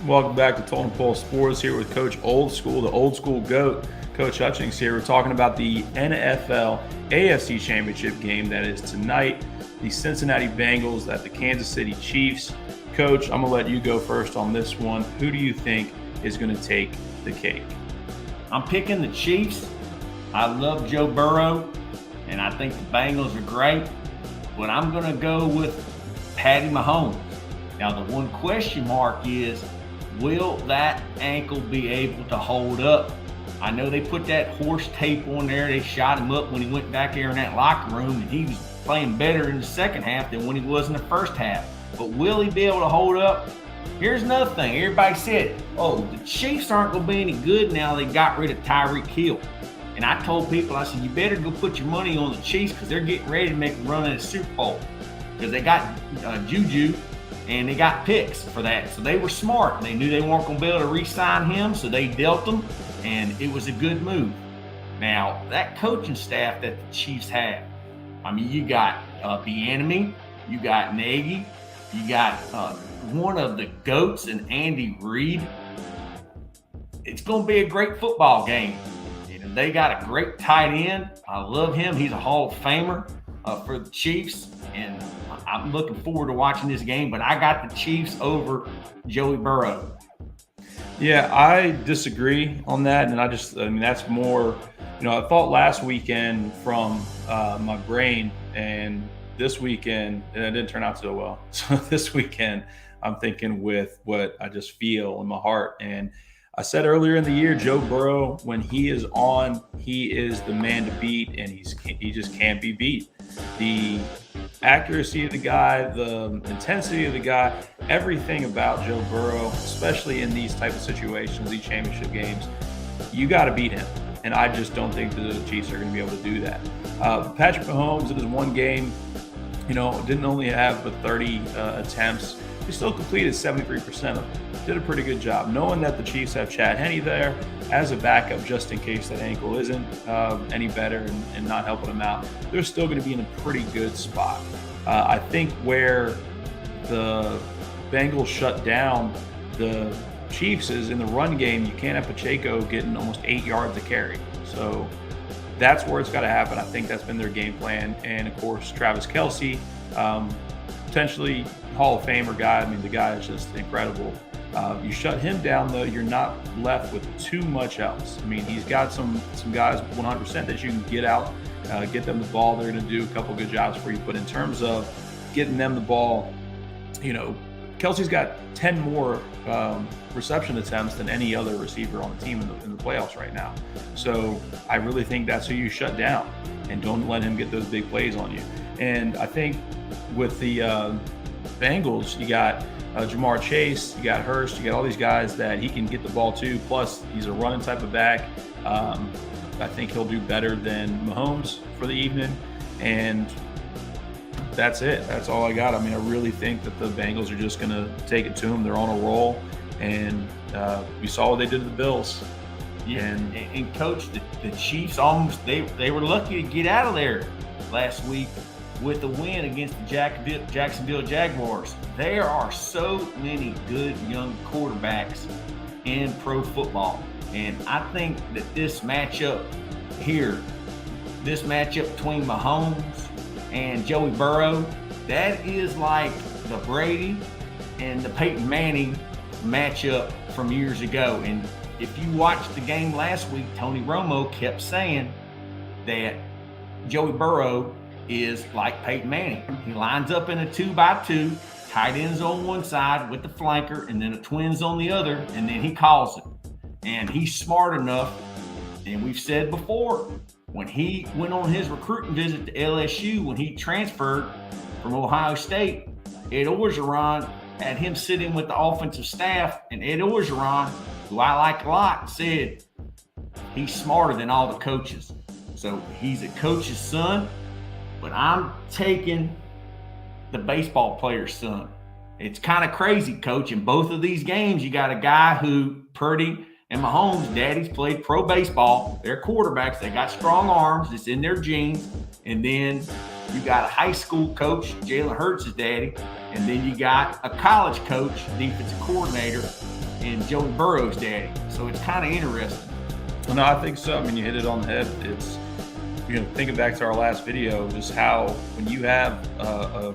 Welcome back to Total Pulse Sports here with Coach Old School, the old school GOAT, Coach Hutchings here. We're talking about the NFL AFC Championship game that is tonight. The Cincinnati Bengals at the Kansas City Chiefs. Coach, I'm going to let you go first on this one. Who do you think is going to take the cake? I'm picking the Chiefs. I love Joe Burrow, and I think the Bengals are great, but I'm going to go with Patty Mahomes. Now, the one question mark is, will that ankle be able to hold up? I know they put that horse tape on there. They shot him up when he went back there in that locker room, and he was playing better in the second half than when he was in the first half. But will he be able to hold up? Here's another thing. Everybody said, oh, the Chiefs aren't going to be any good now they got rid of Tyreek Hill. And I told people, I said, you better go put your money on the Chiefs because they're getting ready to make a run at the Super Bowl. Because they got Juju, and they got picks for that. So they were smart. They knew they weren't going to be able to re-sign him, so they dealt him, and it was a good move. Now, that coaching staff that the Chiefs have, I mean, you got Bieniemy, you got Nagy, you got one of the GOATs in Andy Reid. It's going to be a great football game. You know, they got a great tight end. I love him. He's a Hall of Famer for the Chiefs, and I'm looking forward to watching this game, but I got the Chiefs over Joey Burrow. Yeah, I disagree on that. And that's more, I thought last weekend from my brain, and this weekend, and it didn't turn out so well. So this weekend, I'm thinking with what I just feel in my heart. And I said earlier in the year, Joe Burrow, when he is on, he is the man to beat, and he just can't be beat. The accuracy of the guy, the intensity of the guy, everything about Joe Burrow, especially in these type of situations, these championship games, you got to beat him. And I just don't think the Chiefs are going to be able to do that. Patrick Mahomes, in his one game, didn't only have but 30 attempts. He still completed 73% of them. Did a pretty good job. Knowing that the Chiefs have Chad Henne there as a backup just in case that ankle isn't any better and not helping him out, they're still going to be in a pretty good spot. I think where the Bengals shut down the Chiefs is in the run game. You can't have Pacheco getting almost 8 yards a carry. So that's where it's got to happen. I think that's been their game plan. And, of course, Travis Kelce, potentially Hall of Famer guy. I mean, the guy is just incredible. You shut him down, though, you're not left with too much else. I mean, he's got some guys 100% that you can get out, get them the ball. They're going to do a couple good jobs for you. But in terms of getting them the ball, Kelce's got 10 more reception attempts than any other receiver on the team in the playoffs right now. So I really think that's who you shut down, and don't let him get those big plays on you. And I think with the Bengals, you got Jamar Chase, you got Hurst, you got all these guys that he can get the ball to. Plus, he's a running type of back. I think he'll do better than Mahomes for the evening. And that's it. That's all I got. I mean, I really think that the Bengals are just going to take it to them. They're on a roll. And we saw what they did to the Bills. Yeah, and Coach, the Chiefs almost, they were lucky to get out of there last week with a win against the Jacksonville Jaguars. There are so many good young quarterbacks in pro football. And I think that this matchup between Mahomes and Joey Burrow, that is like the Brady and the Peyton Manning matchup from years ago. And if you watched the game last week, Tony Romo kept saying that Joey Burrow is like Peyton Manning. He lines up in a 2-by-2, tight ends on one side with the flanker, and then the twins on the other, and then he calls it. And he's smart enough, and we've said before, when he went on his recruiting visit to LSU, when he transferred from Ohio State, Ed Orgeron had him sitting with the offensive staff, and Ed Orgeron, who I like a lot, said he's smarter than all the coaches. So he's a coach's son. But I'm taking the baseball player's son. It's kind of crazy, Coach. In both of these games, you got a guy who, Purdy and Mahomes, daddies played pro baseball. They're quarterbacks. They got strong arms. It's in their genes. And then you got a high school coach, Jalen Hurts' daddy. And then you got a college coach, defensive coordinator, and Joey Burrow's daddy. So it's kind of interesting. Well, no, I think so. I mean, you hit it on the head. It's, thinking back to our last video, just how when you have a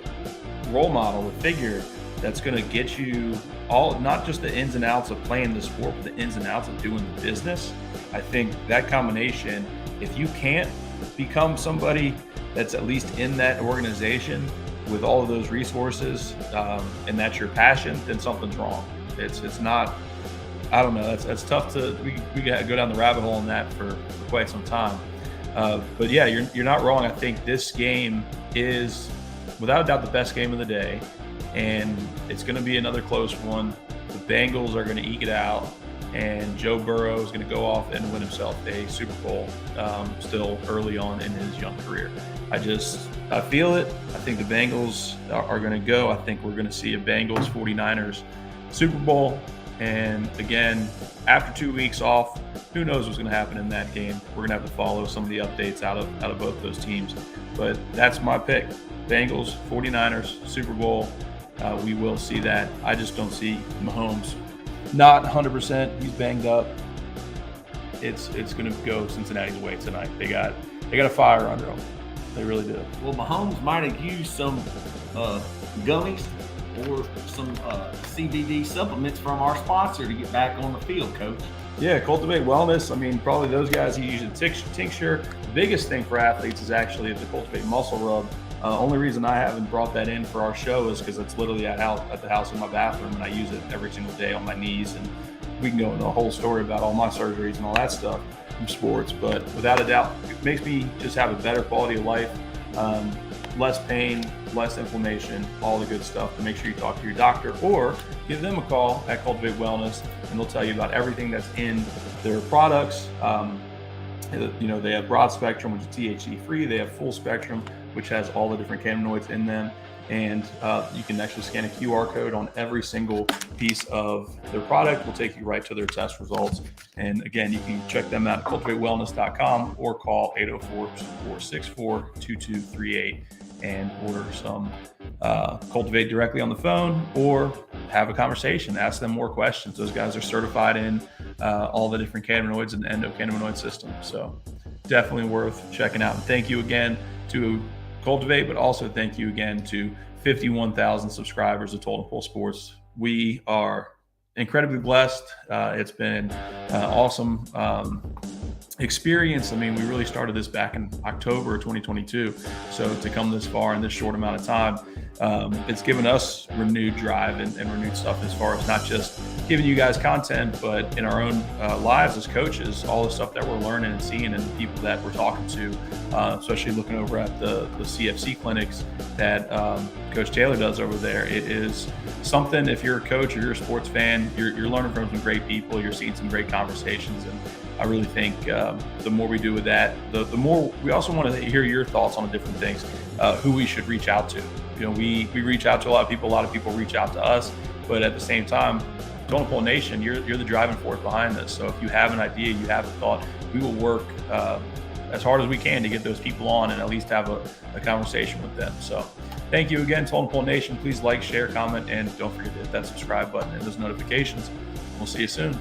role model, a figure that's going to get you all, not just the ins and outs of playing the sport, but the ins and outs of doing the business. I think that combination, if you can't become somebody that's at least in that organization with all of those resources, and that's your passion, then something's wrong. It's not, I don't know, that's tough to, we got to go down the rabbit hole on that for quite some time. But yeah, you're not wrong. I think this game is without a doubt the best game of the day, and it's going to be another close one. The Bengals are going to eke it out, and Joe Burrow is going to go off and win himself a Super Bowl still early on in his young career. I feel it. I think the Bengals are going to go. I think we're going to see a Bengals 49ers Super Bowl. And again, after 2 weeks off, who knows what's going to happen in that game. We're going to have to follow some of the updates out of both those teams. But that's my pick. Bengals, 49ers, Super Bowl. We will see that. I just don't see Mahomes. Not 100%. He's banged up. It's going to go Cincinnati's way tonight. They got a fire under them. They really do. Well, Mahomes might have used some gummies or some CBD supplements from our sponsor to get back on the field, Coach. Yeah, Cultivate Wellness. I mean, probably those guys who use a tincture. The biggest thing for athletes is actually the Cultivate Muscle Rub. Only reason I haven't brought that in for our show is because it's literally at the house in my bathroom, and I use it every single day on my knees. And we can go into a whole story about all my surgeries and all that stuff from sports. But without a doubt, it makes me just have a better quality of life, less pain, less inflammation, all the good stuff. To make sure you talk to your doctor or give them a call at Cultivate Wellness, and they'll tell you about everything that's in their products. They have broad spectrum, which is THC free. They have full spectrum, which has all the different cannabinoids in them. And you can actually scan a QR code on every single piece of their product. Will take you right to their test results. And again, you can check them out at cultivatewellness.com or call 804-464-2238 and order some Cultivate directly on the phone, or have a conversation, ask them more questions. Those guys are certified in all the different cannabinoids and the endocannabinoid system. So definitely worth checking out. And thank you again to Cultivate, but also thank you again to 51,000 subscribers of Total Pole Sports. We are incredibly blessed. It's been awesome experience. I mean, we really started this back in October 2022. So to come this far in this short amount of time, it's given us renewed drive and renewed stuff as far as not just giving you guys content, but in our own lives as coaches, all the stuff that we're learning and seeing, and the people that we're talking to, especially looking over at the CFC clinics that Coach Taylor does over there. It is something, if you're a coach or you're a sports fan, you're learning from some great people, you're seeing some great conversations. And I really think the more we do with that, the more we also want to hear your thoughts on the different things, who we should reach out to. We reach out to a lot of people reach out to us, but at the same time, Total Pole Nation, you're the driving force behind this. So if you have an idea, you have a thought, we will work as hard as we can to get those people on and at least have a conversation with them. So thank you again, Total Pole Nation. Please like, share, comment, and don't forget to hit that subscribe button and those notifications. We'll see you soon.